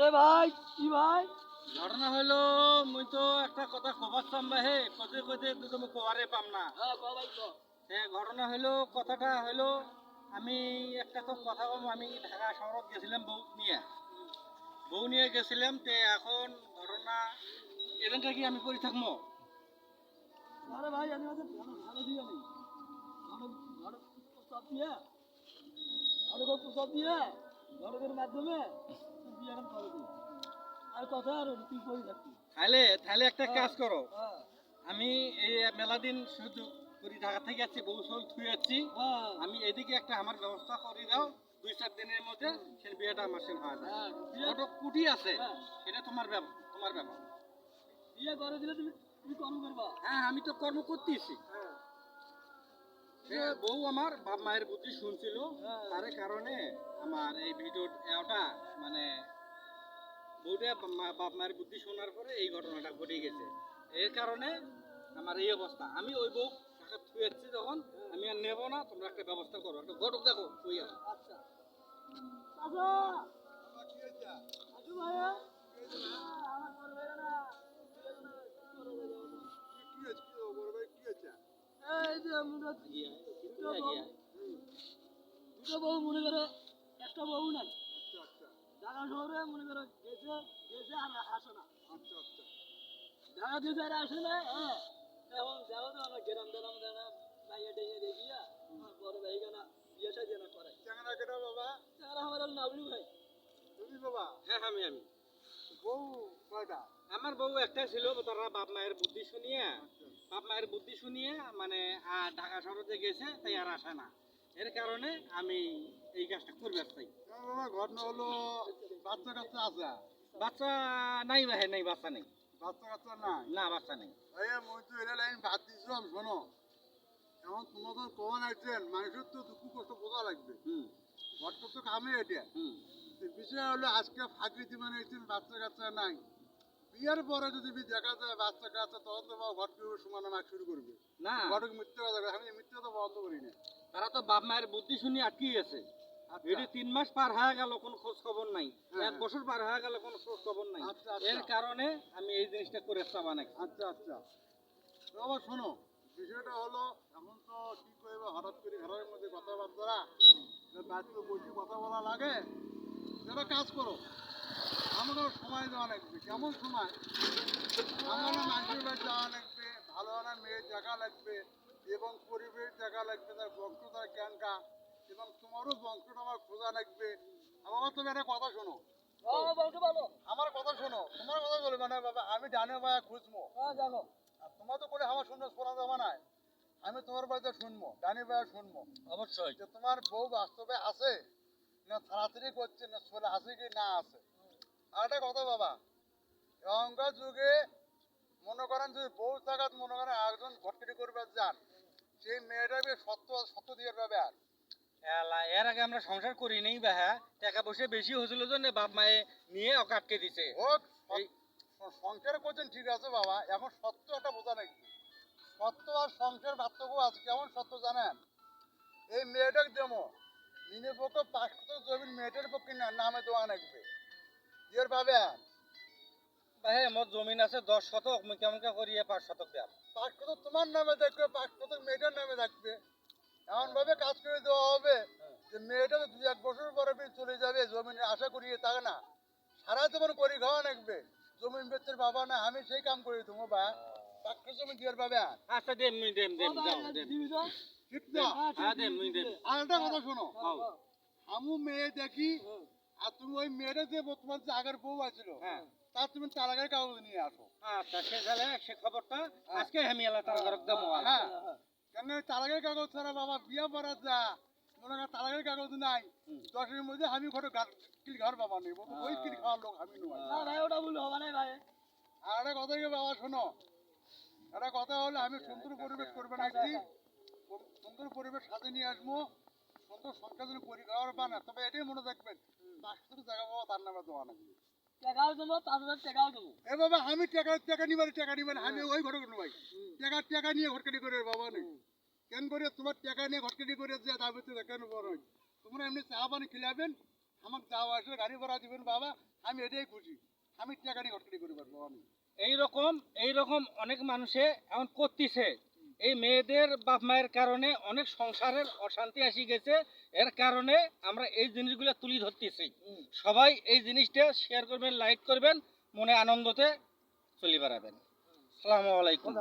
আরে ভাই কি ভাই ঘটনা হইলো মুই তো একটা কথা খবর চাম হে কতে কতে তুমি কোয়ারে পাম না। হ্যাঁ ভাই তো ঘটনা হইলো কথাটা হইলো আমি একটা তো কথা কম আমি ঢাকা শহরত গেছিলাম বউ নিয়ে গেছিলাম তে এখন ঘটনা এখানটা কি আমি করে থাকবো। আরে ভাই আমি আজ ভালো ভালো দিয়ে নেই ভালো ভালো প্রস্তাব দিয়ে ভালো করে প্রস্তাব দিয়ে ঘটকের মাধ্যমে তুই বিয়েটা করে দিই আর কথা আর তুই করে থাকবি তাহলে তাহলে একটা কাজ করো, হ্যাঁ আমি এই মেলা দিন শুধু করি ঢাকা থেকে যাচ্ছি বউ সল থুয়ে যাচ্ছি, হ্যাঁ আমি এদিকে একটা আমার ব্যবস্থা করে দাও 2-4 দিনের মধ্যে সে বিয়েটা আমার সে হয় না। হ্যাঁ ঘটক কুটি আছে হ্যাঁ। সেটা তোমার তোমার ব্যাপার। বিয়ে করে দিলে তুমি তুমি কর্ম করবা হ্যাঁ আমি তো কর্ম করতেছি। হ্যাঁ বউ আমার বাপ মায়ের বুদ্ধি শুনছিল হ্যাঁ। তার কারণে আমার এই ভিডিওটা মানে বউটা বাপ মায়ের বুদ্ধি শোনার পরে এই ঘটনাটা ঘটে গেছে। এর কারণে আমার এই অবস্থা। আমি ওই বউ টাকা থুয়েছি যখন আমি আর নেবো না, তোমরা একটা ব্যবস্থা করো, একটা ঘটক দেখো ওই আছে। আচ্ছা আচ্ছা আচ্ছা ভাইয়া আমার করবে না এই যে আমরা দুটো বউ মনে করো একটা বউ নাই ঢাকা শহরে মনে করো গেছে গেছে আর আসে না ঢাকা দিয়ে আর আসে না হ্যাঁ এখন যাও তো আমার গ্রাম গ্রাম জানা মাইয়া ডেঙে দেখিয়া আমার বড় ভাই গানা বিয়ে সাজে না করে চেঙ্গা কেটে বাবা, চেঙ্গা আমার নাবলু ভাই তুমি বাবা? হ্যাঁ আমি বউ কয়টা আমার বউ একটা ছিল, তারা বাপ মায়ের বুদ্ধি শুনিয়ে মানে ঢাকা শহরে গেছে তাই আর আসে না। এর কারণে আমি এই কাজটা করবে চাই। বাবা ঘটনা হলো বাচ্চা কাচ্চা আছে বাচ্চা নাই ভাই, নাই বাচ্চা নেই। বাচ্চা কাচ্চা নাই না বাচ্চা নেই। ভাইয়া মই তো এটা লাইন ভাত দিছিলাম শোনো এখন তোমাদের কমান আসছেন মানুষের তো দুঃখ কষ্ট বোঝা লাগবে ঘটনা তো কামে এটা বিষয় হলো আজকে ফাঁকি দিবেন এসেছেন বাচ্চা কাচ্চা নাই বিয়ের পরে যদি দেখা যায় বাচ্চা কাচ্চা তখন তো ঘট সমান আমাকে শুরু করবে না ঘটক মিথ্যে কথা যাবে আমি মিথ্যে কথা বন্ধ করি না তারা তো বাপ মায়ের বুদ্ধি শুনি আটকে গেছে। এটি 3 মাস পার হয়ে গেল কোনো খোঁজ খবর নাই, 1 বছর পার হয়ে গেল কোনো খোঁজ খবর নাই। এর কারণে আমি এই জিনিসটা করে চাবানাই। আচ্ছা বাবা শোনো বিষয়টা হলো এখন তো ঠিক করবে হঠাৎ করে ঘরের মধ্যে কথাবার্তা বাড়িতে বসে কথা বলা লাগে যারা কাজ করো আমাদের সময় দেওয়া লাগবে কেমন সময় আমার মানুষের বাড়ি যাওয়া লাগবে ভালো ভালো মেয়ের জায়গা লাগবে এবং পরিবেশ জায়গা লাগবে তার বংশতার জ্ঞানটা এবং তোমারও বংশটা আমার খোঁজা লাগবে আমার তুমি একটা কথা শোনো আমার কথা শোনো তোমার কথা বলবে না বাবা আমি জানে ভাইয়া খুঁজবো জানো আর তোমার তো করে আমার শুনতে শোনা যাবে না আমি তোমার বাড়িতে শুনবো জানি ভাইয়া শুনবো অবশ্যই যে তোমার বউ বাস্তবে আছে না তাড়াতাড়ি করছে না চলে আসে কি না আছে আর একটা কথা বাবা এখনকার যুগে মনে করেন যদি বউ থাকাত মনে করেন একজন ঘটকাটি করবে যান সেই মেয়েটাকে সত্য দিয়ে পাবে আর এর আগে আমরা সংসার করি নেই বা হ্যাঁ টাকা পয়সা বেশি হয়েছিল জন্য বাপ মায়ে নিয়ে ওকে আটকে দিছে। হোক সংসার করছেন ঠিক আছে বাবা এখন সত্য একটা বোঝা নাকি সত্য আর সংসার পার্থক্য আছে কেমন সত্য জানেন এই মেয়েটাকে দেবো নিজের পক্ষে 5 শতক জমি মেয়েটার পক্ষে নামে দেওয়া লাগবে এর ভাবে ভাই আমার জমিন আছে 10 শতক, মুই কেমন করিয়ে 5 শতক দেব? 5 শতক তোমার নামে থাকবে 5 শতক মেয়েটার নামে থাকবে এমন ভাবে কাজ করে দেওয়া হবে যে মেয়েটা তো 2-1 বছর পরে চলে যাবে জমিনে আশা করিয়ে থাকে না সারা জীবন করি খাওয়া লাগবে জমিন বেচের বাবা না আমি সেই কাম করে দেবো বা পাক্কা জমি দিয়ে পাবে আচ্ছা দেম মুই দেম যাও দেম ঠিক না হ্যাঁ দেম মুই দেম। আর একটা কথা শোনো আমু মেয়ে দেখি আর তুমি ওই মেয়েটা যে তোমার যে আগের বউ আছিল হ্যাঁ তার তুমি তার আগের কাগজ নিয়ে আসো আচ্ছা সে তাহলে সে খবরটা আজকে আমি এলা তার ঘরক দেব। হ্যাঁ কেন তার আগের কাগজ ছাড়া বাবা বিয়া পড়া যা মনে কর তার আগের কাগজ নাই 10 এর মধ্যে আমি ঘরে কিল ঘর বাবা নেব ওই কিল খাওয়ার লোক আমি নই না ভাই ওটা বল হবে না ভাই আর একটা কথা কি বাবা শোনো একটা কথা হলো আমি সুন্দর পরিবেশ করবে না কি সুন্দর পরিবেশ সাথে নিয়ে আসবো সুন্দর সংখ্যা যেন করি খাওয়ার বানা তবে এটাই মনে রাখবেন 500 টাকা বাবা তার নামে দেওয়া নাকি টাকাও দেবো 5000 টাকাও দেবো এ বাবা আমি টাকা নিবেন আমি ওই ঘরে করবো ভাই টাকা নিয়ে ঘটকাটি করে বাবা নেই কেন করে তোমার টাকা নিয়ে ঘটকাটি করে যে দাবিতে কেন বড় তোমরা এমনি চা পানি খিলাবেন আমাকে যাওয়া আসলে গাড়ি ভাড়া দিবেন বাবা, আমি এটাই খুশি। আমি টাকা নিয়ে হটকারি করে পারবো আমি। এইরকম অনেক মানুষে এখন করতেছে। এই মেয়েদের বাপ মায়ের কারণে অনেক সংসারের অশান্তি আসি গেছে। এর কারণে আমরা এই জিনিসগুলো তুলে ধরতেছি। সবাই এই জিনিসটা শেয়ার করবেন, লাইক করবেন, মনে আনন্দতে চলে বেড়াবেন। আসসালামু আলাইকুম।